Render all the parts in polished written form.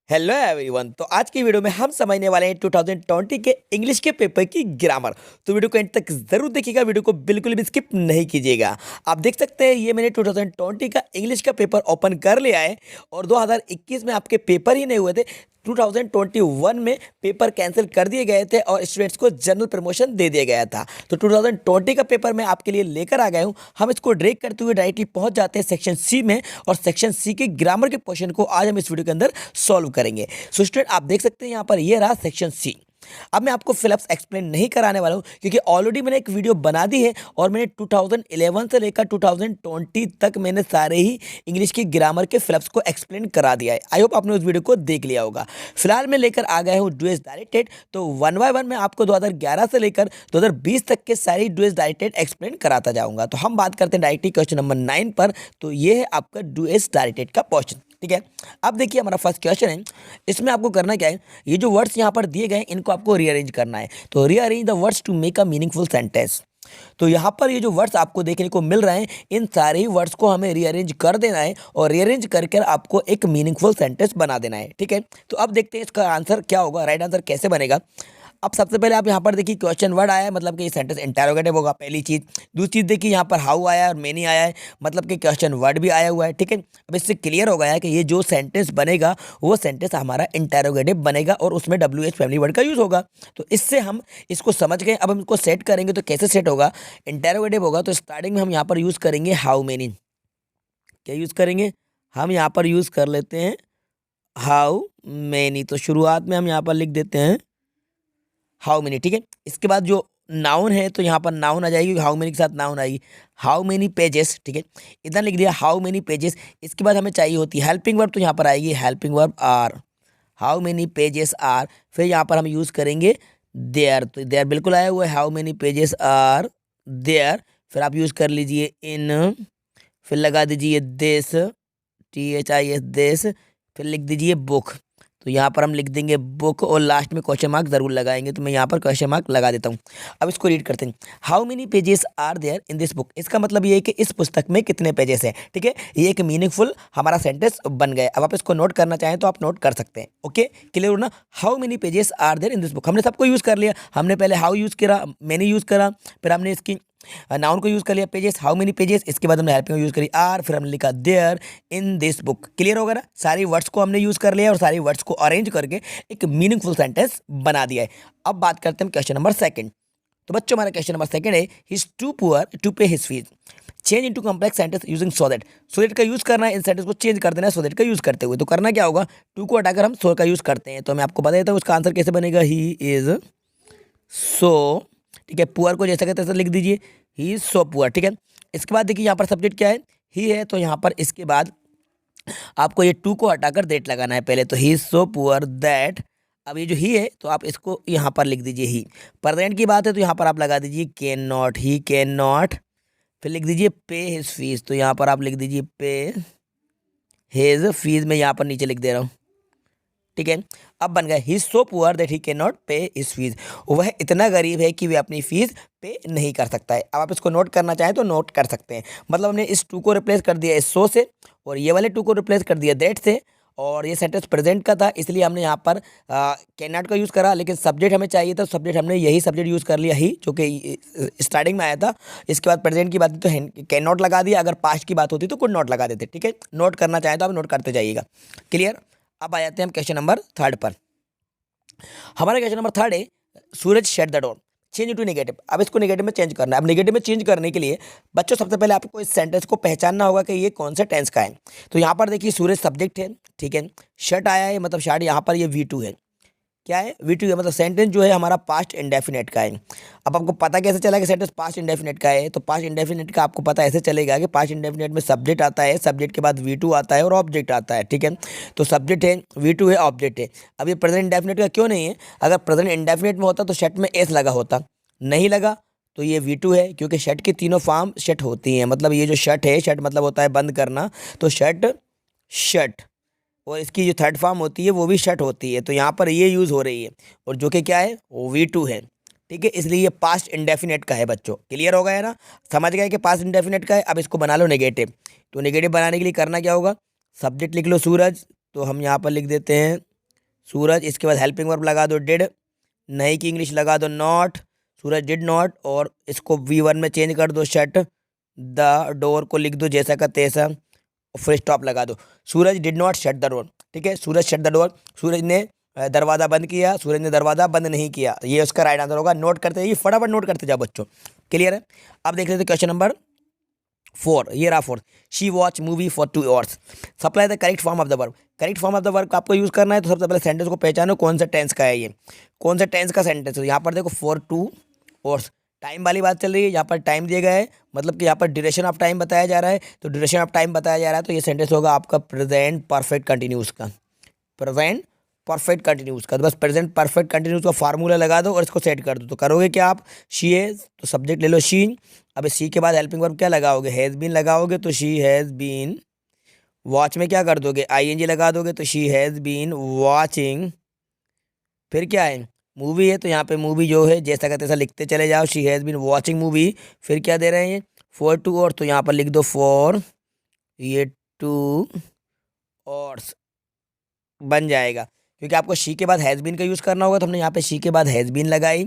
Hello everyone. तो आज की वीडियो में हम समझने वाले हैं 2020 के इंग्लिश के पेपर की ग्रामर। तो वीडियो को एंड तक जरूर देखिएगा, वीडियो को बिल्कुल भी स्किप नहीं कीजिएगा। आप देख सकते हैं ये मैंने 2020 का इंग्लिश का पेपर ओपन कर लिया है और 2021 में आपके पेपर ही नहीं हुए थे। 2021 में पेपर कैंसिल कर दिए गए थे और स्टूडेंट्स को जनरल प्रमोशन दे दिया गया था। तो 2020 का पेपर मैं आपके लिए लेकर आ गया हूं। हम इसको ड्रैग करते हुए डायरेक्टली पहुंच जाते हैं सेक्शन सी में और सेक्शन सी के ग्रामर के क्वेश्चन को आज हम इस वीडियो के अंदर सॉल्व करेंगे। सो स्टूडेंट आप देख सकते हैं यहाँ पर ये रहा सेक्शन सी। अब मैं आपको फिलअप्स एक्सप्लेन नहीं कराने वाला हूँ क्योंकि ऑलरेडी मैंने एक वीडियो बना दी है और मैंने 2011 से लेकर 2020 तक मैंने सारे ही इंग्लिश की ग्रामर के फिलअप्स को एक्सप्लेन करा दिया है। आई होप आपने उस वीडियो को देख लिया होगा। फिलहाल मैं लेकर आ गया हूँ डुएस डायरेक्टेड। तो वन बाय वन मैं आपको 2011 से लेकर 2020 तक के सारी डुएस डायरेक्टेड एक्सप्लेन कराता जाऊंगा। तो हम बात करते हैं डायरेक्टली क्वेश्चन नंबर 9 पर। तो ये है आपका डुएस डायरेक्टेड का क्वेश्चन। ठीक है, अब देखिए हमारा फर्स्ट क्वेश्चन है। इसमें आपको करना क्या है, ये जो वर्ड्स यहाँ पर दिए गए हैं इनको आपको रीअरेंज करना है। तो rearrange the words to make a meaningful sentence. तो यहाँ पर ये जो वर्ड्स आपको देखने को मिल रहे हैं इन सारे ही वर्ड्स को हमें रीअरेंज कर देना है और रीअरेंज करके आपको एक मीनिंगफुल सेंटेंस बना देना है। ठीक है, तो अब देखते हैं इसका आंसर क्या होगा, राइट आंसर कैसे बनेगा। अब सबसे पहले आप यहाँ पर देखिए क्वेश्चन वर्ड आया है, मतलब कि ये सेंटेंस इंटरोगेटिव होगा, पहली चीज़। दूसरी चीज़ देखिए यहाँ पर हाउ आया है और मेनी आया है, मतलब कि क्वेश्चन वर्ड भी आया हुआ है। ठीक है, अब इससे क्लियर हो गया है कि ये जो सेंटेंस बनेगा वो सेंटेंस हमारा इंटरोगेटिव बनेगा और उसमें डब्ल्यू एच फैमिली वर्ड का यूज़ होगा। तो इससे हम इसको समझ गए। अब हम इसको सेट करेंगे तो कैसे सेट होगा, इंटरोगेटिव होगा तो स्टार्टिंग में हम यहाँ पर यूज़ करेंगे हाउ मेनी। क्या यूज़ करेंगे, हम यहाँ पर यूज़ कर लेते हैं हाउ मेनी। तो शुरुआत में हम यहाँ पर लिख देते हैं हाउ मेनी। ठीक है, इसके बाद जो नाउन है तो यहाँ पर नाउन आ जाएगी, हाउ मेनी के साथ नाउन आएगी, हाउ मेनी पेजेस। ठीक है, इधर लिख दिया हाउ मेनी पेजेस। इसके बाद हमें चाहिए होती है हेल्पिंग वर्ब, तो यहाँ पर आएगी helping verb are, how many pages are. फिर यहाँ पर हम यूज़ करेंगे देयर, तो देयर बिल्कुल आया हुआ है, how many pages are there. फिर आप यूज़ कर लीजिए इन, फिर लगा दीजिए दिस, THIS दिस, फिर लिख दीजिए बुक। तो यहाँ पर हम लिख देंगे बुक और लास्ट में क्वेश्चन मार्क जरूर लगाएंगे। तो मैं यहाँ पर क्वेश्चन मार्क लगा देता हूँ। अब इसको रीड करते हैं, how many pages are there in this book. इसका मतलब ये है कि इस पुस्तक में कितने पेजेस हैं। ठीक है, ये एक मीनिंगफुल हमारा सेंटेंस बन गया। अब आप इसको नोट करना चाहें तो आप नोट कर सकते हैं। ओके, क्लियर हो ना। How many pages are there in this book, हमने सबको यूज़ कर लिया। हमने पहले हाउ यूज़ करा, मैनी यूज़ करा, फिर हमने इसकी नाउन को यूज़ कर लिया पेजेस, हाउ मेनी पेजेस। इसके बाद हमने हेल्पिंग को यूज़ करी आर, फिर हमने लिखा there in this book. Clear होगा ना, सारी वर्ड्स को हमने यूज़ कर लिया और सारी वर्ड्स को अरेंज करके एक मीनिंगफुल सेंटेंस बना दिया है। अब बात करते हैं क्वेश्चन नंबर सेकंड। तो बच्चों हमारा क्वेश्चन नंबर सेकंड है, he is too poor to pay his fees, change into complex sentence using so that. So that का यूज़ करना है, इन सेंटेंस को चेंज कर देना है सो दैट का यूज़ करते हुए। तो करना क्या होगा, टू को हटाकर हम सो का यूज़ करते हैं। तो मैं आपको बता देता हूँ उसका आंसर कैसे बनेगा, ही इज सो। ठीक है, पुअर को जैसा कहते हैं लिख दीजिए, ही इज सो पुअर। ठीक है, इसके बाद देखिए यहाँ पर सब्जेक्ट क्या है, ही है, तो यहाँ पर इसके बाद आपको ये टू को हटाकर देट लगाना है पहले। तो he is so poor that, अब ये जो ही है तो आप इसको यहाँ पर लिख दीजिए ही। प्रेजेंट की बात है तो यहाँ पर आप लगा दीजिए can not, he can not. फिर लिख दीजिए पे हिज फीस, तो यहाँ पर आप लिख दीजिए पे हिज फीस, मैं यहाँ पर नीचे लिख दे रहा हूँ। ठीक है, अब बन गया he so poor that he can not pay his fees, वह इतना गरीब है कि वह अपनी फीस पे नहीं कर सकता है। अब आप इसको नोट करना चाहें तो नोट कर सकते हैं। मतलब हमने इस टू को रिप्लेस कर दिया इस सो से और ये वाले टू को रिप्लेस कर दिया दैट से, और ये सेंटेंस प्रेजेंट का था इसलिए हमने यहाँ पर कैन नॉट का यूज़ करा। लेकिन सब्जेक्ट हमें चाहिए था, सब्जेक्ट हमने यही सब्जेक्ट यूज़ कर लिया ही, जो कि स्टार्टिंग में आया था। इसके बाद प्रेजेंट की बात तो कैन नॉट लगा दिया, अगर पास्ट की बात होती तो कुड नॉट लगा देते। ठीक है, नोट करना चाहें तो आप नोट करते जाइएगा। क्लियर। अब आ जाते हैं हम क्वेश्चन नंबर थर्ड पर। हमारा क्वेश्चन नंबर थर्ड है, Suraj shut the door, change to negative. अब इसको नेगेटिव में चेंज करना है। अब नेगेटिव में चेंज करने के लिए बच्चों सबसे पहले आपको इस सेंटेंस को पहचानना होगा कि ये कौन से टेंस का है। तो यहाँ पर देखिए सूरज सब्जेक्ट है, ठीक है, शर्ट आया है, मतलब शर्ट यहाँ पर ये V2 है। क्या है, V2 है, मतलब सेंटेंस जो है हमारा पास्ट इंडेफिनेट का है। अब आपको पता कैसे चला कि सेंटेंस पास्ट इंडेफिनेट का है, तो पास्ट इंडेफिनेट का आपको पता ऐसे चलेगा कि पास्ट इंडेफिनेट में सब्जेक्ट आता है, सब्जेक्ट के बाद V2 आता है और ऑब्जेक्ट आता है। ठीक है, तो सब्जेक्ट है, V2 है, ऑब्जेक्ट है। अब ये प्रेजेंट इंडेफिनेट का क्यों नहीं है, अगर प्रेजेंट इंडेफिनेट में होता तो शर्ट में एस लगा होता, नहीं लगा तो ये V2 है, क्योंकि शर्ट की तीनों फॉर्म शर्ट होती हैं। मतलब ये जो शर्ट है, शर्ट मतलब होता है बंद करना, तो शर्ट शर्ट, और इसकी जो थर्ड फॉर्म होती है वो भी शर्ट होती है। तो यहाँ पर ये यूज़ हो रही है और जो कि क्या है वो V2 है। ठीक है, इसलिए ये पास्ट इंडेफिनेट का है बच्चों। क्लियर हो गया है ना, समझ गए कि पास्ट इंडेफिनेट का है। अब इसको बना लो नेगेटिव। तो नेगेटिव बनाने के लिए करना क्या होगा, सब्जेक्ट लिख लो सूरज, तो हम यहाँ पर लिख देते हैं सूरज, इसके बाद हेल्पिंग वर्ब लगा दो डिड, नहीं की इंग्लिश लगा दो नॉट, सूरज डिड नॉट, और इसको V1 में चेंज कर दो, शट द डोर को लिख दो जैसा का तैसा, और फिर स्टॉप लगा दो। Suraj did not shut the door, ठीक है, Suraj shut the door, Suraj ने दरवाज़ा बंद किया, सूरज ने दरवाज़ा बंद नहीं किया, ये उसका राइट आंसर होगा। नोट करते जाइए, फटाफट नोट करते जाओ बच्चों, क्लियर है। अब देख लेते क्वेश्चन नंबर 4, ये रहा 4। She watch movie for 2 hours, supply the correct form of the verb. Correct form of the verb आपको यूज़ करना है, तो सबसे पहले सेंटेंस को पहचानो कौन सा टेंस का है, ये कौन सा टेंस का सेंटेंस है। यहाँ पर देखो फॉर 2 आवर्स, टाइम वाली बात चल रही है, यहाँ पर टाइम दिया गया है, मतलब कि यहाँ पर ड्यूरेशन ऑफ टाइम बताया जा रहा है, तो ड्यूरेशन ऑफ टाइम बताया जा रहा है, तो ये सेंटेंस होगा आपका प्रेजेंट परफेक्ट कंटिन्यूस का, प्रेजेंट परफेक्ट कंटिन्यूस का। तो बस प्रेजेंट परफेक्ट कंटिन्यूस का फार्मूला लगा दो और इसको सेट कर दो। तो करोगे क्या आप, शी हैज़, तो सब्जेक्ट ले लो शी, अब सी के बाद हेल्पिंग वर्ब क्या लगाओगे, हैज़ बीन लगाओगे, तो शी हैज़ बीन। वॉच में क्या कर दोगे, ING लगा दोगे, तो शी हैज़ बीन वॉचिंग। फिर क्या है, मूवी है, तो यहाँ पे मूवी जो है जैसा का तैसा लिखते चले जाओ, she has been watching movie. फिर क्या दे रहे हैं, फॉर 2 और, तो यहाँ पर लिख दो फॉर, ये 2 और बन जाएगा, क्योंकि आपको शी के बाद हैज़ बीन का यूज़ करना होगा, तो हमने यहाँ पे शी के बाद हैज़ बीन लगाई,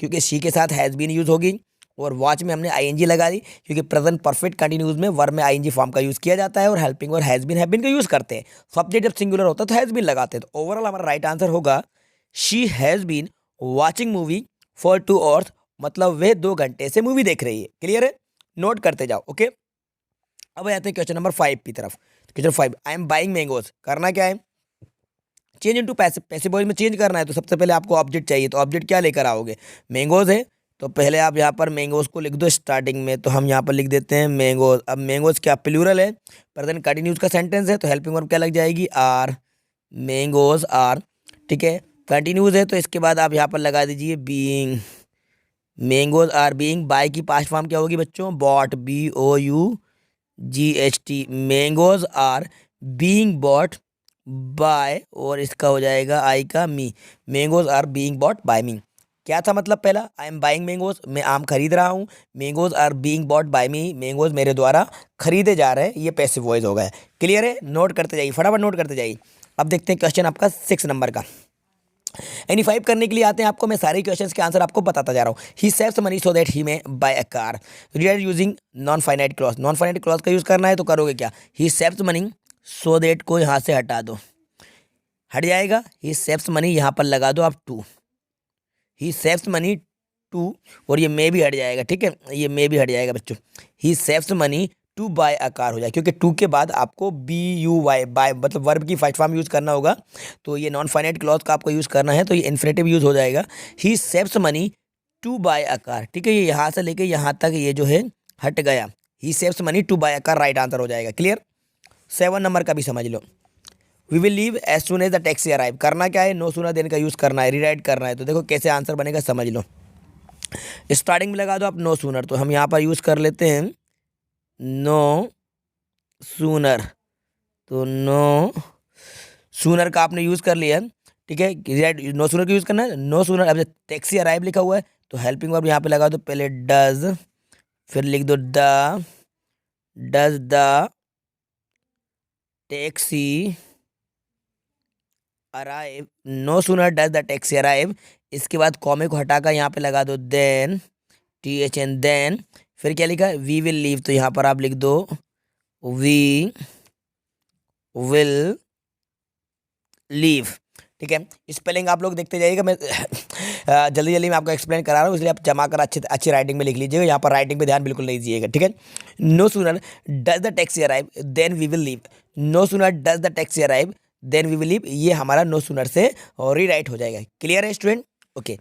क्योंकि शी के साथ हैज़ बीन यूज़ होगी, और वॉच में हमने ING लगा दी, क्योंकि प्रेजेंट परफेक्ट कंटिन्यूज में वर्ब में ING फॉर्म का यूज़ किया जाता है, और हेल्पिंग और हैज़ बीन का यूज़ करते हैं। सब्जेक्ट जब सिंगुलर होता है तो हैज़ बीन लगाते हैं। तो ओवरऑल हमारा राइट आंसर होगा she has been watching movie for 2 hours, मतलब वे 2 घंटे से मूवी देख रही है, क्लियर है, नोट करते जाओ, ओके। अब आते हैं क्वेश्चन नंबर 5 की तरफ। Question 5, I am buying mangoes, करना क्या है, change into passive, passive voice में चेंज करना है, तो सबसे पहले आपको ऑब्जेक्ट चाहिए, तो ऑब्जेक्ट क्या लेकर आओगे, मैंगोज है, तो पहले आप यहाँ पर मैंगोज को लिख दो स्टार्टिंग में, तो हम यहाँ पर लिख देते हैं मैंगोज। अब मैंगोज क्या प्लूरल है, प्रेजेंट कंटिन्यूस का सेंटेंस है, तो हेल्पिंग वर्ब क्या लग जाएगी, आर, मैंगोज आर, ठीक है, कंटिन्यूस है, तो इसके बाद आप यहाँ पर लगा दीजिए being, mangoes are being. Buy की पास्ट फॉर्म क्या होगी बच्चों, bought, BOUGHT, mangoes are being bought by, और इसका हो जाएगा आई का me, mangoes are being bought by me. क्या था मतलब पहला, आई एम बाइंग मैंगोज, मैं आम खरीद रहा हूँ, mangoes are being bought by me, mangoes मेरे द्वारा खरीदे जा रहे हैं, ये पैसिव वॉइस हो गया, क्लियर है, नोट करते जाइए, फटाफट नोट करते जाइए। अब देखते हैं क्वेश्चन आपका 6 नंबर का। यानी 5 करने के लिए आते हैं आपको, मैं सारे क्वेश्चंस के आंसर आपको बताता जा रहा हूँ। He saves money so that he may buy a car, read using non finite clause. Non finite clause का यूज़ करना है, तो करोगे क्या, he saves money so that को यहाँ से हटा दो, हट जाएगा, ही सेव्स मनी यहाँ पर लगा दो आप 2, ही सेव्स मनी 2, और ये मे भी हट जाएगा, ठीक है, ये मे भी हट जाएगा बच्चों, he saves money to buy a car हो जाए, क्योंकि 2 के बाद आपको BUY बाय मतलब वर्ब की फर्स्ट फॉर्म यूज़ करना होगा, तो ये नॉन फाइनाइट क्लॉज का आपको यूज़ करना है, तो ये इन्फिनेटिव यूज़ हो जाएगा, he saves money to buy a car, ठीक है, ये यहाँ से लेके यहाँ तक ये जो है हट गया, he saves money to buy a car right answer हो जाएगा, क्लियर। 7 नंबर का भी समझ लो, we will leave as soon as the taxi arrive, करना क्या है, नो सूनर देन का यूज़ करना है, रीराइट करना है, तो देखो कैसे आंसर बनेगा समझ लो। स्टार्टिंग में लगा दो आप नो सूनर, तो हम यहाँ पर यूज़ कर लेते हैं नो सूनर, तो नो सूनर का आपने यूज़ कर लिया, ठीक है, रीराइट नो सूनर का यूज़ करना है, नो सूनर। अब टैक्सी अराइव लिखा हुआ है, तो हेल्पिंग वर्ब यहाँ पे लगा दो, पहले डज, फिर लिख दो does the taxi arrive, no sooner does the taxi arrive, इसके बाद कॉमे को हटाकर यहाँ पे लगा दो देन, THN देन, फिर क्या लिखा है, वी विल लीव, तो यहाँ पर आप लिख दो वी विल लीव, ठीक है। स्पेलिंग आप लोग देखते जाइएगा, मैं जल्दी जल्दी मैं आपको एक्सप्लेन करा रहा हूँ, इसलिए आप जमा कर अच्छी राइटिंग में लिख लीजिएगा, यहाँ पर राइटिंग पे ध्यान बिल्कुल नहीं दीजिएगा, ठीक है। No sooner does the taxi arrive then we will leave, no sooner does the taxi arrive then we will leave, ये हमारा नो सूनर से रीराइट हो जाएगा, क्लियर है स्टूडेंट, ओके।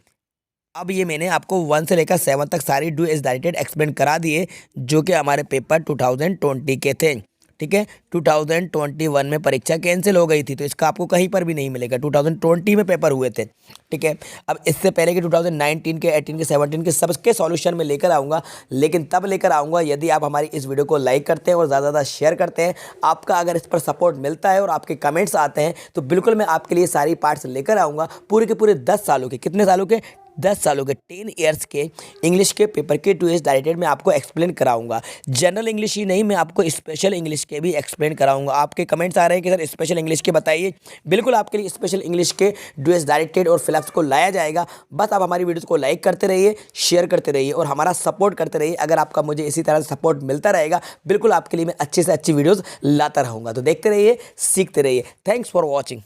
अब ये मैंने आपको 1 से लेकर 7 तक सारी डू एज डायरेक्टेड एक्सप्लेन करा दिए, जो कि हमारे पेपर 2020 के थे, ठीक है। 2021 में परीक्षा कैंसिल हो गई थी, तो इसका आपको कहीं पर भी नहीं मिलेगा, 2020 में पेपर हुए थे, ठीक है। अब इससे पहले के 2019 के 18 के 17 के सबके सॉल्यूशन में लेकर आऊँगा, लेकिन तब लेकर आऊँगा यदि आप हमारी इस वीडियो को लाइक करते हैं और ज़्यादा ज़्यादा शेयर करते हैं। आपका अगर इस पर सपोर्ट मिलता है और आपके कमेंट्स आते हैं, तो बिल्कुल मैं आपके लिए सारी पार्ट्स लेकर आऊँगा, पूरे के पूरे 10 सालों के, कितने सालों के, 10 सालों के 10 ईयर्स के इंग्लिश के पेपर के 2 एस डायरेक्टेड मैं आपको एक्सप्लेन कराऊंगा। जनरल इंग्लिश ही नहीं, मैं आपको स्पेशल इंग्लिश के भी एक्सप्लेन कराऊंगा। आपके कमेंट्स आ रहे हैं कि सर स्पेशल इंग्लिश के बताइए, बिल्कुल आपके लिए स्पेशल इंग्लिश के 2 एस डायरेक्टेड और फिलअप्स को लाया जाएगा। बस आप हमारी वीडियोस को लाइक करते रहिए, शेयर करते रहिए और हमारा सपोर्ट करते रहिए। अगर आपका मुझे इसी तरह से सपोर्ट मिलता रहेगा, बिल्कुल आपके लिए मैं अच्छे से अच्छी वीडियोज़ लाता रहूँगा। तो देखते रहिए, सीखते रहिए। Thanks for watching.